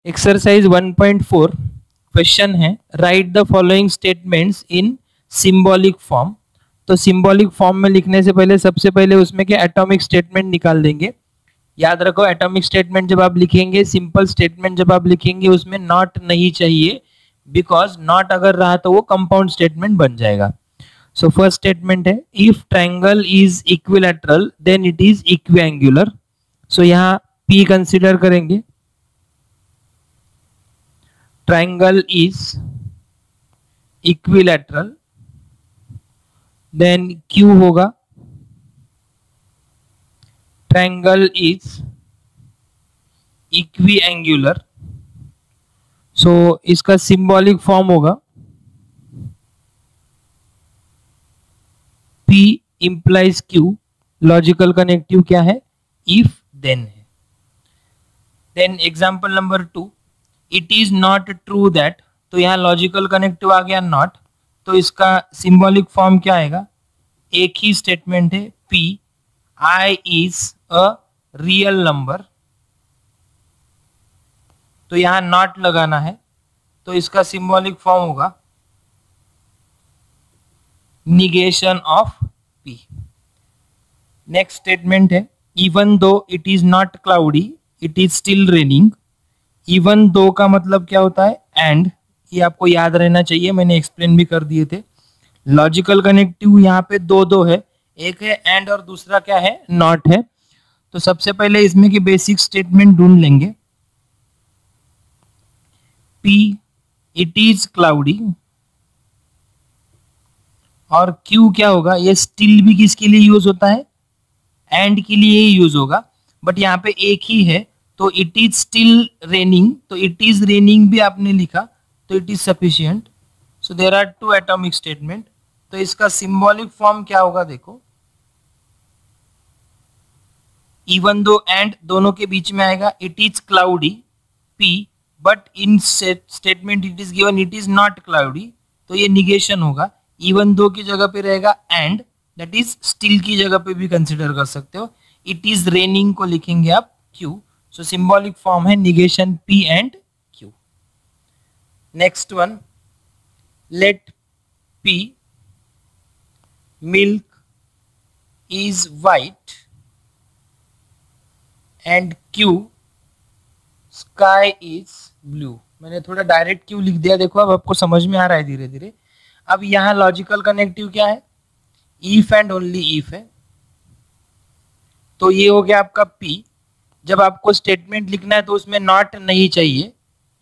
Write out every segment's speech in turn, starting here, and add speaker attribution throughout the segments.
Speaker 1: Exercise 1.4 question है, right the following statements in symbolic form. तो symbolic form में लिखने से पहले सबसे पहले उसमें के एटॉमिक स्टेटमेंट निकाल देंगे। याद रखो, एटॉमिक स्टेटमेंट जब आप लिखेंगे, सिंपल स्टेटमेंट जब आप लिखेंगे उसमें नॉट नहीं चाहिए, बिकॉज नॉट अगर रहा तो वो कंपाउंड स्टेटमेंट बन जाएगा। सो फर्स्ट स्टेटमेंट है, if triangle is equilateral then it is equiangular. So यहाँ P कंसीडर करेंगे, triangle is equilateral, then Q होगा triangle is equiangular। so इसका सिंबॉलिक फॉर्म होगा P implies Q। Logical connective क्या है? if then है। then example number 2, it is not true that. तो यहाँ लॉजिकल कनेक्टिव आ गया नॉट, तो इसका सिंबॉलिक फॉर्म क्या आएगा? एक ही स्टेटमेंट है, P I is a real number. तो यहाँ नॉट लगाना है, तो इसका सिंबॉलिक फॉर्म होगा negation of P। Next statement है, even though it is not cloudy it is still raining. Even though का मतलब क्या होता है? एंड। ये आपको याद रहना चाहिए, मैंने एक्सप्लेन भी कर दिए थे। लॉजिकल कनेक्टिव यहाँ पे दो है, एक है एंड और दूसरा क्या है? नॉट है। तो सबसे पहले इसमें की बेसिक स्टेटमेंट ढूंढ लेंगे। P इट इज क्लाउडी और Q क्या होगा? ये स्टिल भी किसके लिए यूज होता है? एंड के लिए ही यूज होगा, बट यहाँ पे एक ही है, तो इट इज स्टिल रेनिंग। तो इट इज रेनिंग भी आपने लिखा, तो it is sufficient. So there are two atomic statement. तो इसका सिंबॉलिक फॉर्म क्या होगा? देखो, इवन दो एंड दोनों के बीच में आएगा, it is cloudy P, but in statement it is given it is not cloudy, तो ये निगेशन होगा। इवन दो की जगह पे रहेगा एंड, दैट इज स्टिल की जगह पे भी कंसिडर कर सकते हो। इट इज रेनिंग को लिखेंगे आप Q। सो सिंबॉलिक फॉर्म है negation P and Q। Next one, let P milk is white and Q sky is blue. मैंने थोड़ा डायरेक्ट Q लिख दिया, देखो अब आपको समझ में आ रहा है धीरे धीरे। अब यहाँ लॉजिकल कनेक्टिव क्या है? इफ एंड ओनली इफ है। तो ये हो गया आपका P। जब आपको स्टेटमेंट लिखना है तो उसमें नॉट नहीं चाहिए,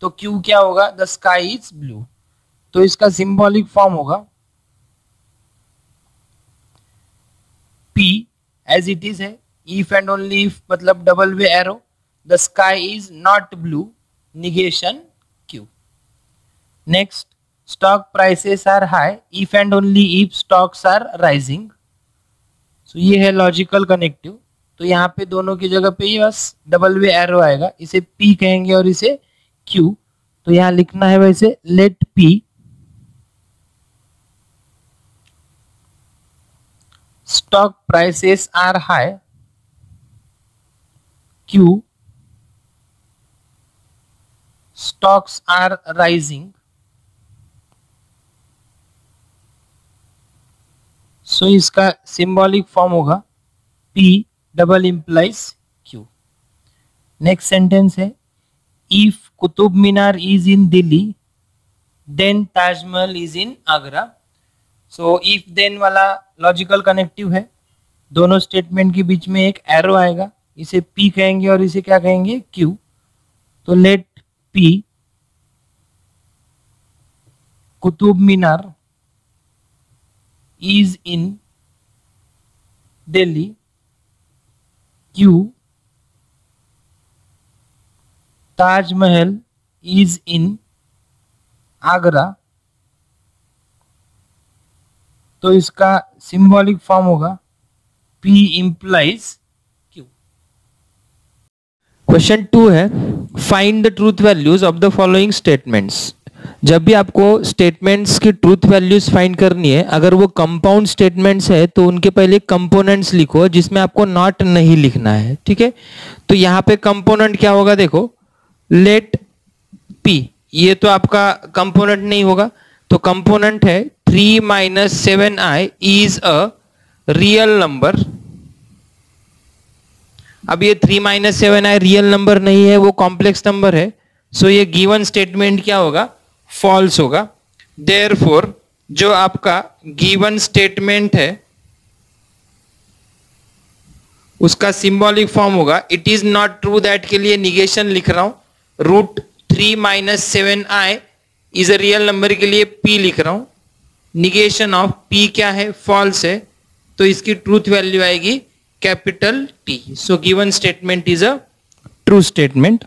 Speaker 1: तो Q क्या होगा? The sky is blue. तो इसका सिंबॉलिक फॉर्म होगा P एज इट इज है, इफ एंड ओनली इफ मतलब double way arrow, the sky is not blue, negation Q। Next, stock prices are high if and only if stocks are rising. So ये है logical connective. तो यहाँ पे दोनों की जगह पे ही बस डबल वे एरो आएगा, इसे P कहेंगे और इसे Q। तो यहाँ लिखना है वैसे, late P stock prices are high, Q stocks are rising. सो इसका सिंबॉलिक फॉर्म होगा P double implies Q। Next sentence है, if Qutub Minar is in Delhi then Taj Mahal is in Agra. So if then वाला लॉजिकल कनेक्टिव है, दोनों स्टेटमेंट के बीच में एक एरो आएगा, इसे P कहेंगे और इसे क्या कहेंगे? Q। तो लेट P Qutub Minar is in Delhi, Q Taj Mahal is in Agra. तो इसका सिंबॉलिक फॉर्म होगा P implies Q। क्वेश्चन 2 है, find the truth values of the following statements. जब भी आपको स्टेटमेंट्स की ट्रूथ वैल्यूज फाइंड करनी है, अगर वो कंपाउंड स्टेटमेंट्स है तो उनके पहले कंपोनेंट्स लिखो जिसमें आपको नॉट नहीं लिखना है, ठीक है। तो यहाँ पे कंपोनेंट क्या होगा? देखो, लेट P, ये तो आपका कंपोनेंट नहीं होगा, तो कंपोनेंट है 3 minus 7i is a real number. अब ये 3 माइनस 7i रियल नंबर नहीं है, वो कॉम्प्लेक्स नंबर है, सो ये गिवन स्टेटमेंट क्या होगा, फॉल्स होगा। देयरफॉर जो आपका गिवन स्टेटमेंट है उसका सिंबॉलिक फॉर्म होगा it is not true that, के लिए निगेशन लिख रहा हूं, root 3 minus 7i is a real number के लिए p लिख रहा हूं, निगेशन ऑफ p क्या है, फॉल्स है, तो इसकी ट्रूथ वैल्यू आएगी capital T। So given statement is a true statement.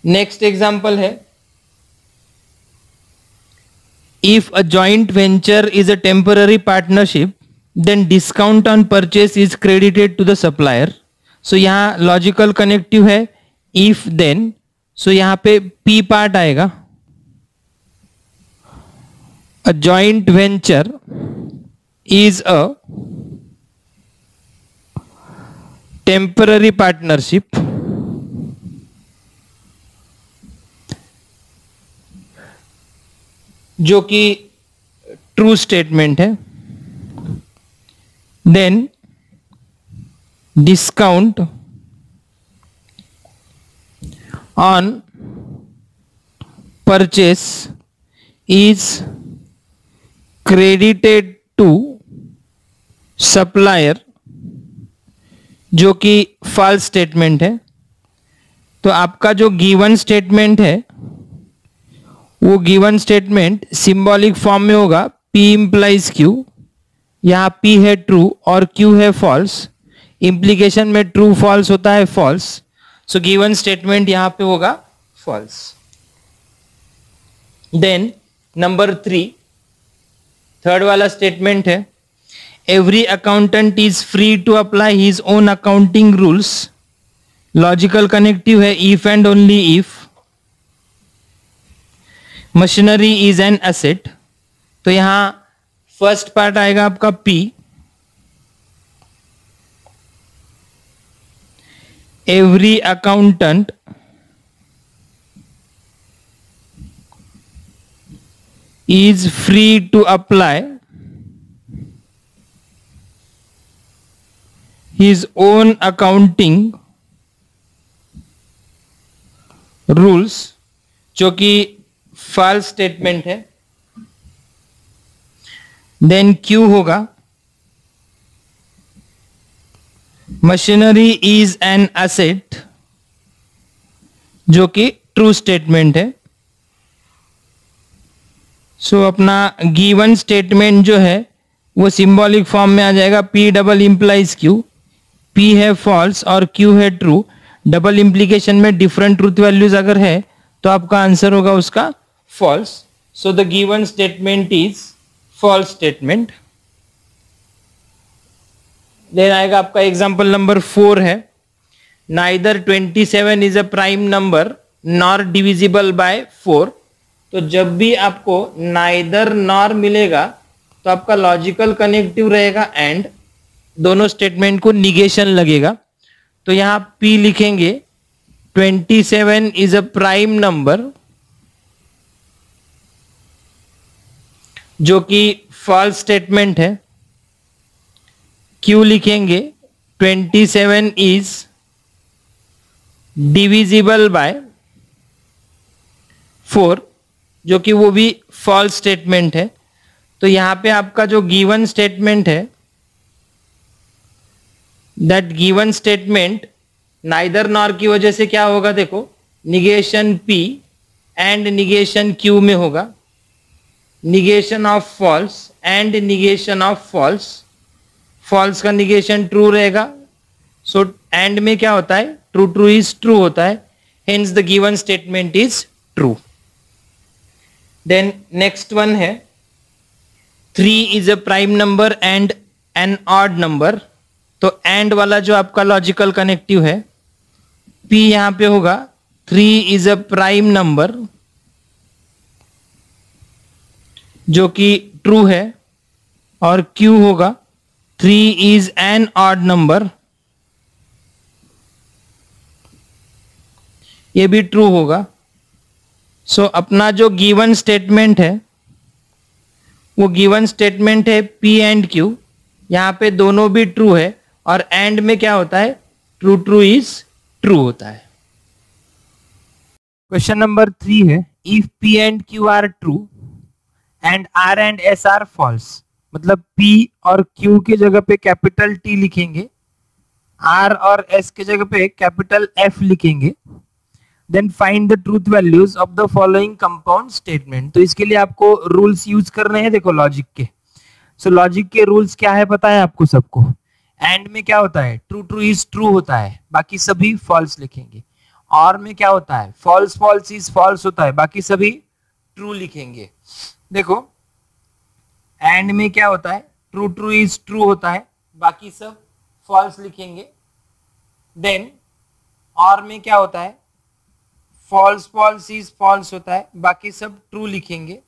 Speaker 1: Next example है, if a joint venture is a temporary partnership then discount on purchase is credited to the supplier. So यहां logical connective है if then, so यहां पे P part आएगा, a joint venture is a temporary partnership जो कि true statement है, then discount on purchase is credited to supplier, जो कि फॉल्स स्टेटमेंट है। तो आपका जो गिवन स्टेटमेंट है वो गिवन स्टेटमेंट सिंबॉलिक फॉर्म में होगा P इंप्लाइज Q, यहां P है ट्रू और Q है फॉल्स, इंप्लीकेशन में ट्रू फॉल्स होता है फॉल्स, सो गिवन स्टेटमेंट यहां पे होगा फॉल्स। देन नंबर 3, थर्ड वाला स्टेटमेंट है, every accountant is free to apply his own accounting rules, logical connective है if and only if machinery is an asset. तो यहां फर्स्ट पार्ट आएगा आपका P, every accountant is free to apply his own accounting rules, जो कि false statement है। Then Q होगा machinery is N asset, जो कि ट्रू स्टेटमेंट है। सो अपना गिवन स्टेटमेंट जो है वो सिंबॉलिक फॉर्म में आ जाएगा P double implies Q, P है फॉल्स और Q है ट्रू, डबल इंप्लीकेशन में डिफरेंट ट्रूथ वैल्यूज अगर है तो आपका आंसर होगा उसका false. So the given statement is false statement. Then आएगा आपका एग्जांपल नंबर 4 है, neither 27 is a prime number nor divisible by 4। तो जब भी आपको नाइदर नॉर मिलेगा तो आपका लॉजिकल कनेक्टिव रहेगा एंड, दोनों स्टेटमेंट को निगेशन लगेगा। तो यहां P लिखेंगे 27 इज अ प्राइम नंबर, जो कि फॉल्स स्टेटमेंट है। Q लिखेंगे 27 इज डिविजिबल बाय 4, जो कि वो भी फॉल्स स्टेटमेंट है। तो यहां पे आपका जो गिवन स्टेटमेंट है, that given statement neither nor की वजह से क्या होगा, देखो negation P and negation Q में होगा, negation of false and negation of false, false का निगेशन ट्रू रहेगा। सो एंड में क्या होता है, ट्रू ट्रू इज ट्रू होता है, hence the given statement is true. Then next one है 3 is a prime number and an odd number. तो एंड वाला जो आपका लॉजिकल कनेक्टिव है P यहां पे होगा 3 इज अ प्राइम नंबर, जो कि ट्रू है, और Q होगा 3 इज एन ऑड नंबर, ये भी ट्रू होगा। सो अपना जो गिवन स्टेटमेंट है वो गिवन स्टेटमेंट है P एंड Q, यहाँ पे दोनों भी ट्रू है और एंड में क्या होता है, ट्रू ट्रू इज ट्रू होता है। क्वेश्चन नंबर 3 है, if P and Q are true and R and S are false, मतलब P और Q की जगह पे कैपिटल T लिखेंगे, R और S की जगह पे कैपिटल F लिखेंगे, then find the truth values of the following compound statement. तो इसके लिए आपको रूल्स यूज करने हैं, देखो लॉजिक के। सो लॉजिक के रूल्स क्या है पता है आपको सबको। एंड में क्या होता है, ट्रू ट्रू इज ट्रू होता है, बाकी सभी फॉल्स लिखेंगे। और में क्या होता है, फॉल्स फॉल्स इज फॉल्स होता है, बाकी सभी ट्रू लिखेंगे। देखो एंड में क्या होता है, ट्रू ट्रू इज ट्रू होता है, बाकी सब फॉल्स लिखेंगे। देन और में क्या होता है, फॉल्स फॉल्स इज फॉल्स होता है, बाकी सब ट्रू लिखेंगे।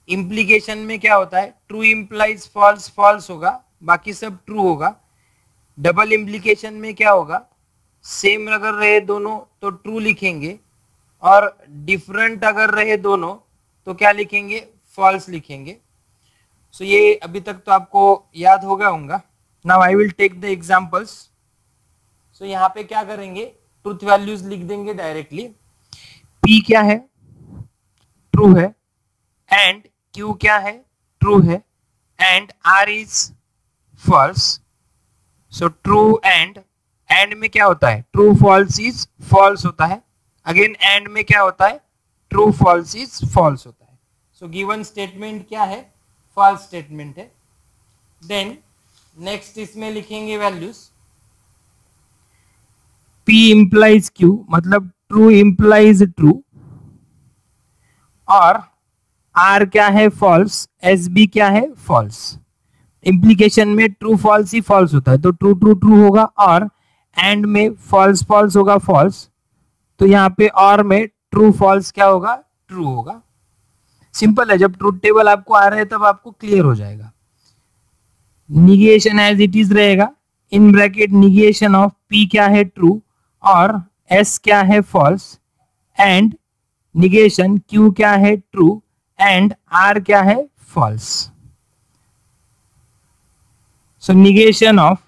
Speaker 1: इंप्लीकेशन में क्या होता है, ट्रू इंप्लाइज फॉल्स फॉल्स होगा, बाकी सब ट्रू होगा। डबल इंप्लीकेशन में क्या होगा, सेम अगर रहे दोनों तो ट्रू लिखेंगे और डिफरेंट अगर रहे दोनों तो क्या लिखेंगे, फॉल्स लिखेंगे। सो ये अभी तक तो आपको याद हो गया होगा। Now I will take the examples. So यहाँ पे क्या करेंगे, ट्रूथ वैल्यूज लिख देंगे डायरेक्टली। P क्या है, ट्रू है, एंड Q क्या है, ट्रू है, and R is false. So true and में क्या होता है, ट्रू फॉल्स इज फॉल्स होता है। अगेन एंड में क्या होता है, ट्रू फॉल्स इज फॉल्स होता है। सो गिवन स्टेटमेंट क्या है, फॉल्स स्टेटमेंट है। देन नेक्स्ट इसमें लिखेंगे वैल्यूज। P इंप्लाइज Q, मतलब ट्रू इंप्लाइज ट्रू, और R क्या है, फॉल्स, SB क्या है, फॉल्स। इंप्लीकेशन में ट्रू फॉल्स ही फॉल्स होता है, तो ट्रू ट्रू ट्रू होगा, और एंड में फॉल्स फॉल्स होगा, फॉल्स। तो यहाँ पे और में ट्रू फॉल्स क्या होगा, ट्रू होगा। सिंपल है, जब ट्रूथ टेबल आपको आ रहा है तब आपको क्लियर हो जाएगा। निगेशन एज इट इज रहेगा, इन ब्रैकेट निगेशन ऑफ P क्या है, ट्रू, और S क्या है, फॉल्स, एंड निगेशन Q क्या है, ट्रू, एंड R क्या है, false. So negation of,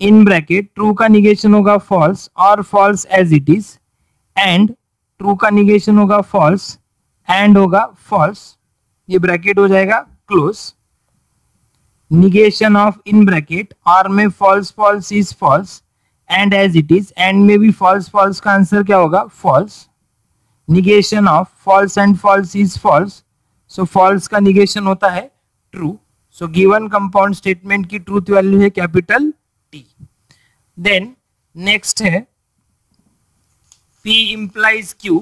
Speaker 1: in bracket true का निगेशन होगा फॉल्स और false as it is, and true का निगेशन होगा फॉल्स, एंड होगा फॉल्स, ये ब्रैकेट हो जाएगा close. Negation of, in bracket और में false false is false, and as it is, and में भी फॉल्स फॉल्स का आंसर क्या होगा, false. Negation of false and false is false, so false का निगेशन होता है true. So given compound statement की ट्रूथ वैल्यू है कैपिटल T। देन नेक्स्ट है P implies Q,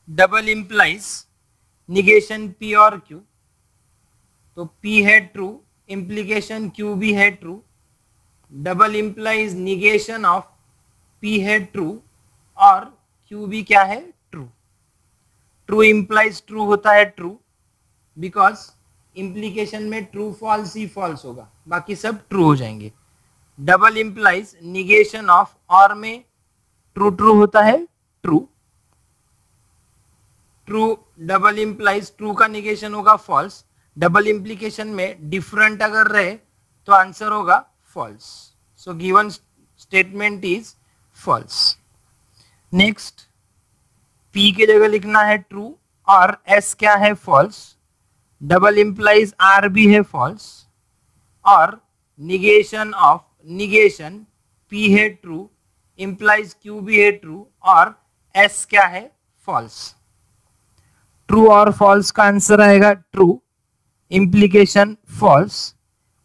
Speaker 1: double implies negation P और Q। तो P है true, implication Q भी है true, double implies negation of P है ट्रू और Q भी क्या है, ट्रू। ट्रू इंप्लाइज ट्रू होता है ट्रू, बिकॉज इंप्लीकेशन में ट्रू फॉल्स ही फॉल्स होगा, बाकी सब ट्रू हो जाएंगे। डबल इंप्लाइज निगेशन ऑफ, और में ट्रू ट्रू होता है true, true double implies true का निगेशन होगा फॉल्स। डबल इंप्लीकेशन में डिफरेंट अगर रहे तो आंसर होगा false. So given statement is false. Next P की जगह लिखना है ट्रू और S क्या है, फॉल्स। डबल इंप्लाइज R भी है फॉल्स, और निगेशन ऑफ, निगेशन P है ट्रू, इंप्लाइज Q भी है ट्रू, और S क्या है, फॉल्स। ट्रू और फॉल्स का आंसर आएगा ट्रू, इंप्लीकेशन फॉल्स,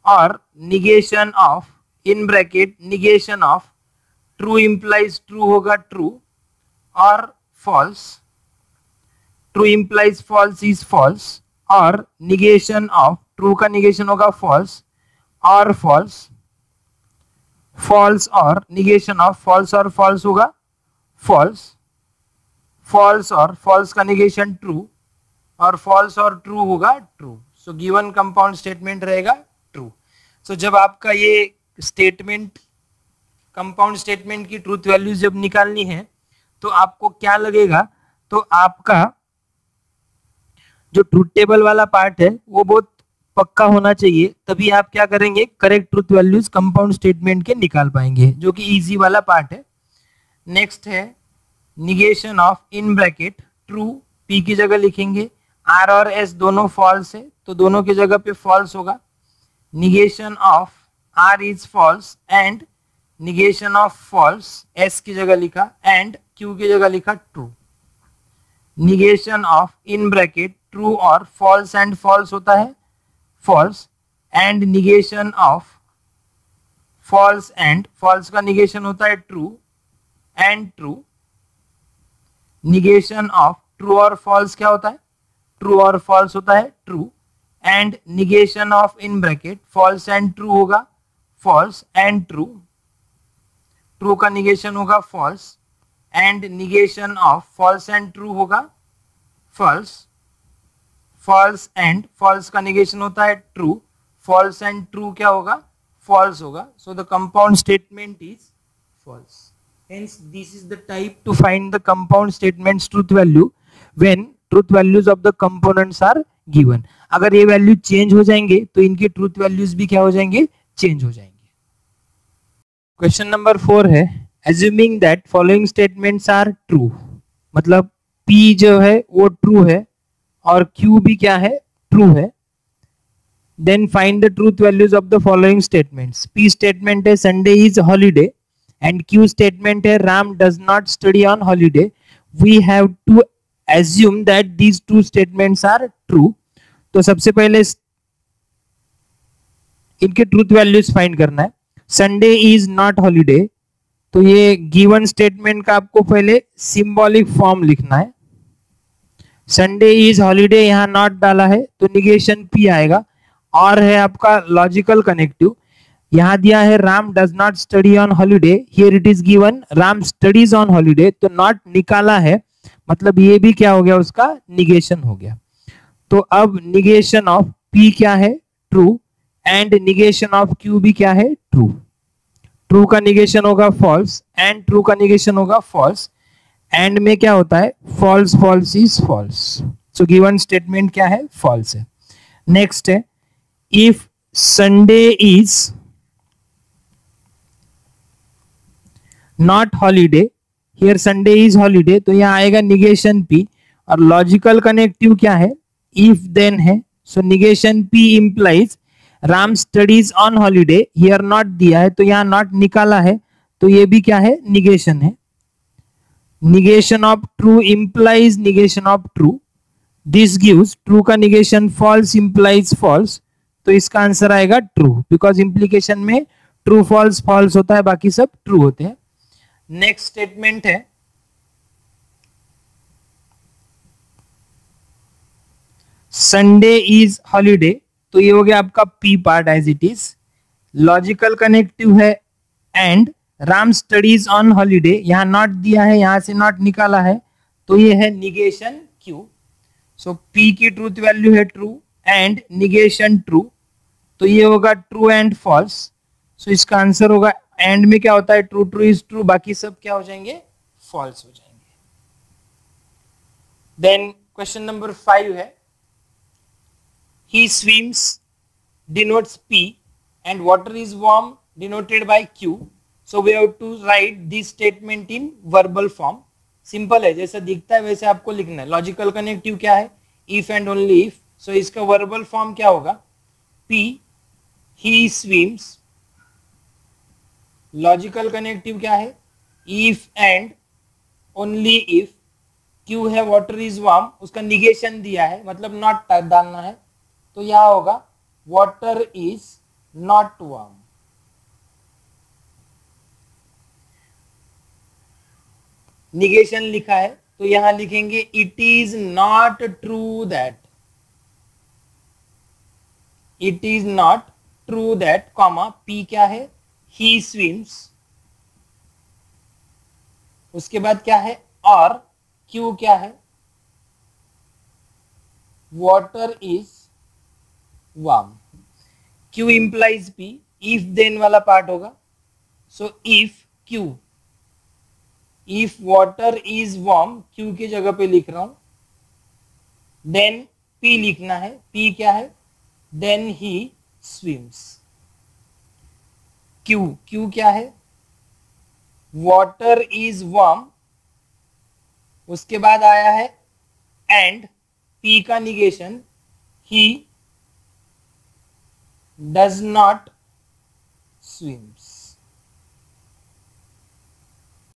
Speaker 1: और negation of, in bracket negation of true implies true होगा ट्रू और false. True implies false is false, और निगेशन ऑफ, ट्रू का निगेशन होगा फॉल्स और फॉल्स। फॉल्स और निगेशन ऑफ, फॉल्स और फॉल्स होगा फॉल्स। फॉल्स और फॉल्स का निगेशन ट्रू, और फॉल्स और ट्रू होगा true. So given compound statement रहेगा ट्रू। सो जब आपका ये स्टेटमेंट, कंपाउंड स्टेटमेंट की ट्रूथ वैल्यूज जब निकालनी है तो आपको क्या लगेगा, तो आपका जो ट्रूथ टेबल वाला पार्ट है वो बहुत पक्का होना चाहिए, तभी आप क्या करेंगे, correct truth values compound statement के निकाल पाएंगे, जो कि इजी वाला पार्ट है। नेक्स्ट है negation of in bracket true, P की जगह लिखेंगे, आर और एस दोनों फॉल्स है तो दोनों की जगह पे फॉल्स होगा। Negation of R is false and negation of false, S की जगह लिखा एंड क्यू की जगह लिखा true. Negation of in bracket true और फॉल्स एंड फॉल्स होता है false, and negation of false and false का निगेशन होता है true and true. Negation of true और फॉल्स क्या होता है, ट्रू और फॉल्स होता है true, and negation of in bracket false and true होगा फॉल्स एंड ट्रू, ट्रू का निगेशन होगा false, and negation of false and true होगा फॉल्स, फॉल्स एंड फॉल्स का निगेशन होता है ट्रू, फॉल्स एंड ट्रू क्या होगा, फॉल्स होगा। So the compound statement is false. Hence, this is the type to find the compound statements truth value when truth values of the components are given. अगर ये value change हो जाएंगे तो इनके truth values भी क्या हो जाएंगे, चेंज हो जाएंगे। क्वेश्चन नंबर 4 है assuming that following statements are true, मतलब P जो है वो ट्रू है और Q भी क्या है, ट्रू है। Then find the truth values of the following statements. P statement है Sunday is holiday and Q statement है Ram does not study on holiday. We have to assume that these two statements are true. तो सबसे पहले इनके truth values find करना है। Sunday is not holiday, तो ये गिवन स्टेटमेंट का आपको पहले सिंबॉलिक फॉर्म लिखना है। संडे इज हॉलीडे यहां नॉट डाला है तो निगेशन पी आएगा, और है आपका लॉजिकल कनेक्टिव, यहां दिया है Ram does not study on holiday, here it is given Ram studies on holiday, तो नॉट निकाला है मतलब ये भी क्या हो गया, उसका निगेशन हो गया। तो अब निगेशन ऑफ पी क्या है, true, and negation of Q भी क्या है, ट्रू। ट्रू का निगेशन होगा फॉल्स एंड ट्रू का निगेशन होगा फॉल्स, एंड में क्या होता है, false false is false, so given statement क्या है, फॉल्स है। नेक्स्ट है if Sunday is not holiday, here Sunday is holiday, तो यहां आएगा निगेशन पी, और लॉजिकल कनेक्टिव क्या है, इफ देन है, so negation P implies Ram studies on holiday, here not दिया है तो यहां नॉट निकाला है तो ये भी क्या है, निगेशन है। Negation of true implies negation of true, this gives true का निगेशन फॉल्स इंप्लाइज फॉल्स, तो इसका आंसर आएगा ट्रू, बिकॉज इंप्लीकेशन में ट्रू फॉल्स फॉल्स होता है, बाकी सब ट्रू होते हैं। नेक्स्ट स्टेटमेंट है संडे इज हॉलीडे, तो ये हो गया आपका P part as it is. Logical connective है and Ram studies on holiday, यहां नॉट दिया है, यहां से नॉट निकाला है तो ये है निगेशन क्यू। सो पी की ट्रूथ वैल्यू है ट्रू एंड निगेशन ट्रू, तो ये होगा ट्रू एंड फॉल्स, सो इसका आंसर होगा, एंड में क्या होता है, ट्रू ट्रू इज ट्रू, बाकी सब क्या हो जाएंगे, फॉल्स हो जाएंगे। देन क्वेश्चन नंबर 5 है he swims denotes P and water is warm denoted by Q, so we have to write this statement in verbal form। Simple है, जैसा दिखता है वैसे आपको लिखना है। लॉजिकल कनेक्टिव क्या है, इफ एंड ओनली इफ, सो इसका वर्बल फॉर्म क्या होगा, P he swims, logical connective क्या है, if and only if, Q है वाटर इज वार्म, उसका निगेशन दिया है मतलब नॉट डालना है, तो यहां होगा water is not warm. Negation लिखा है तो यहां लिखेंगे it is not true that, it is not true that, comma P क्या है, ही स्विम्स, उसके बाद क्या है, और क्यू क्या है, water is warm. Q implies P, if then वाला पार्ट होगा, so if Q if water is warm, Q की जगह पे लिख रहा हूं, देन पी लिखना है, पी क्या है, then he swims. Q, Q क्या है, वाटर इज वार्म, उसके बाद आया है एंड, पी का negation, he does not swims.